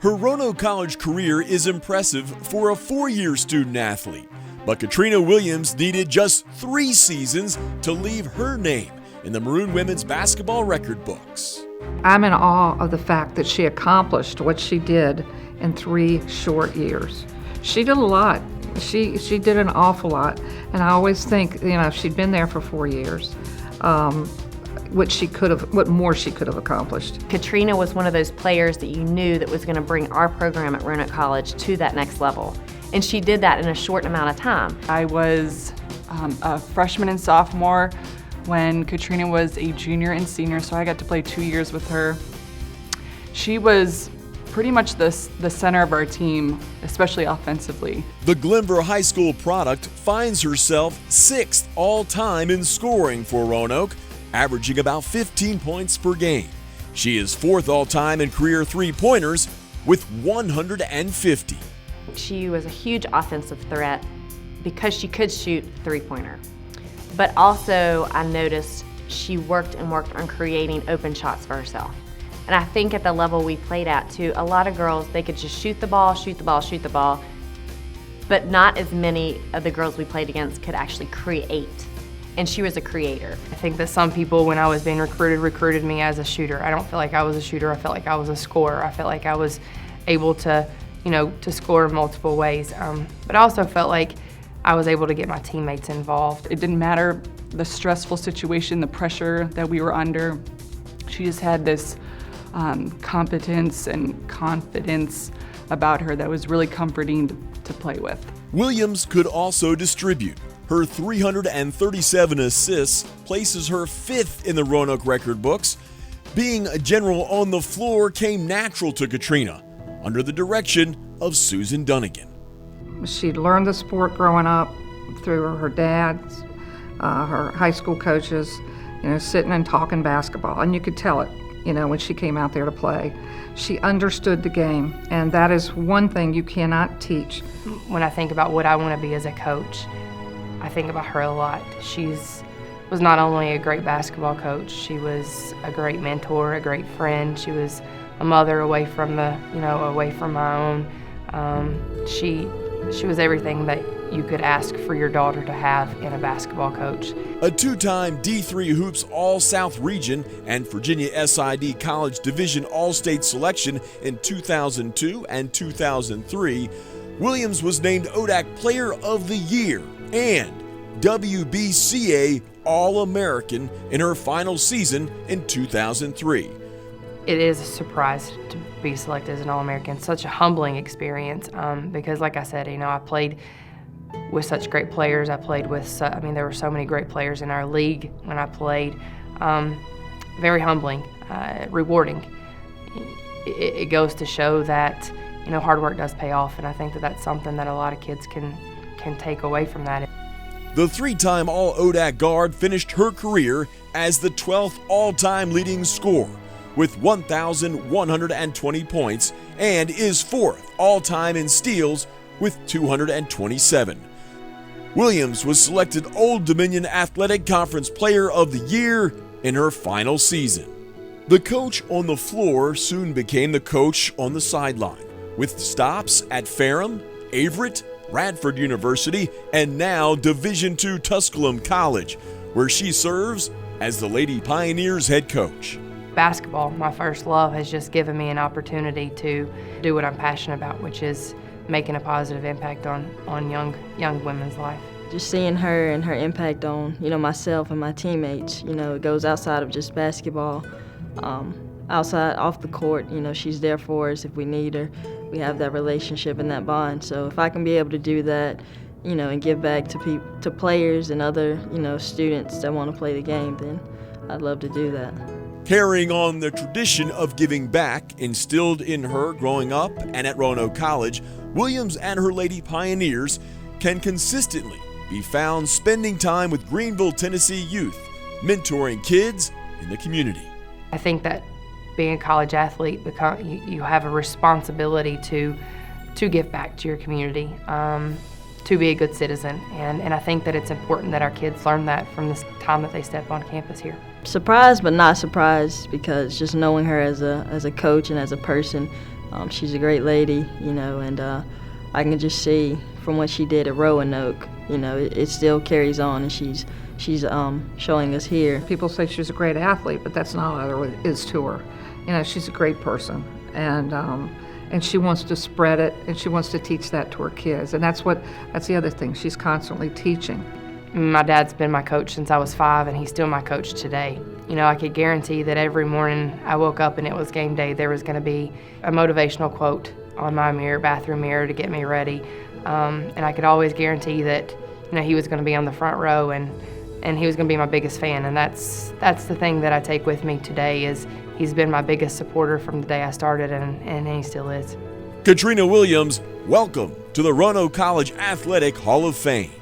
Her Roanoke College career is impressive for a four-year student athlete, but Katrina Williams needed just 3 seasons to leave her name in the Maroon women's basketball record books. I'm in awe of the fact that she accomplished what she did in 3 short years. She did a lot. She did an awful lot, and I always think, if she'd been there for 4 years, what more she could have accomplished. Katrina was one of those players that you knew that was going to bring our program at Roanoke College to that next level, and she did that in a short amount of time. I was a freshman and sophomore when Katrina was a junior and senior, so I got to play 2 years with her. She was pretty much the center of our team, especially offensively. The Glenver High School product finds herself 6th all-time in scoring for Roanoke, averaging about 15 points per game. She is 4th all-time in career three-pointers with 150. She was a huge offensive threat because she could shoot three-pointer. But also, I noticed she worked on creating open shots for herself. And I think at the level we played at too, a lot of girls, they could just shoot the ball, but not as many of the girls we played against could actually create. And she was a creator. I think that some people, when I was being recruited me as a shooter. I don't feel like I was a shooter, I felt like I was a scorer. I felt like I was able to, to score in multiple ways. But I also felt like I was able to get my teammates involved. It didn't matter the stressful situation, the pressure that we were under. She just had this competence and confidence about her that was really comforting to play with. Williams could also distribute. Her 337 assists places her 5th in the Roanoke record books. Being a general on the floor came natural to Katrina under the direction of Susan Dunnigan. She'd learned the sport growing up through her dads, her high school coaches, sitting and talking basketball, and you could tell it. When she came out there to play. She understood the game, and that is one thing you cannot teach. When I think about what I want to be as a coach, I think about her a lot. She was not only a great basketball coach, she was a great mentor, a great friend. She was a mother away from my own. She was everything that you could ask for your daughter to have in a basketball coach. A 2-time D3 Hoops All-South Region and Virginia SID College Division All-State selection in 2002 and 2003, Williams was named ODAC Player of the Year and WBCA All-American in her final season in 2003. It is a surprise to be selected as an All-American. Such a humbling experience because, like I said, I played with such great players. I played with, there were so many great players in our league when I played. Very humbling, rewarding. It goes to show that, hard work does pay off, and I think that that's something that a lot of kids can take away from that. The 3-time All-ODAC guard finished her career as the 12th all-time leading scorer with 1,120 points and is 4th all-time in steals with 227. Williams was selected Old Dominion Athletic Conference Player of the Year in her final season. The coach on the floor soon became the coach on the sideline, with stops at Ferrum, Averett, Radford University, and now Division II Tusculum College, where she serves as the Lady Pioneers head coach. Basketball, my first love, has just given me an opportunity to do what I'm passionate about, which is making a positive impact on young women's life. Just seeing her and her impact on, myself and my teammates, it goes outside of just basketball. Off the court, she's there for us if we need her. We have that relationship and that bond. So if I can be able to do that, and give back to players and other, students that want to play the game, then I'd love to do that. Carrying on the tradition of giving back instilled in her growing up and at Roanoke College, Williams and her Lady Pioneers can consistently be found spending time with Greenville, Tennessee youth, mentoring kids in the community. I think that being a college athlete, you have a responsibility to give back to your community, to be a good citizen, and I think that it's important that our kids learn that from the time that they step on campus here. Surprised but not surprised, because just knowing her as a coach and as a person, She's a great lady, you know, and I can just see from what she did at Roanoke, you know, it still carries on, and she's showing us here. People say she's a great athlete, but that's not all there is to her. You know, she's a great person, and she wants to spread it, and she wants to teach that to her kids, and that's the other thing. She's constantly teaching. My dad's been my coach since I was 5, and he's still my coach today. You know, I could guarantee that every morning I woke up and it was game day, there was going to be a motivational quote on my bathroom mirror to get me ready. And I could always guarantee that, you know, he was going to be on the front row, and he was going to be my biggest fan. And that's the thing that I take with me today is he's been my biggest supporter from the day I started, and he still is. Katrina Williams, welcome to the Roanoke College Athletic Hall of Fame.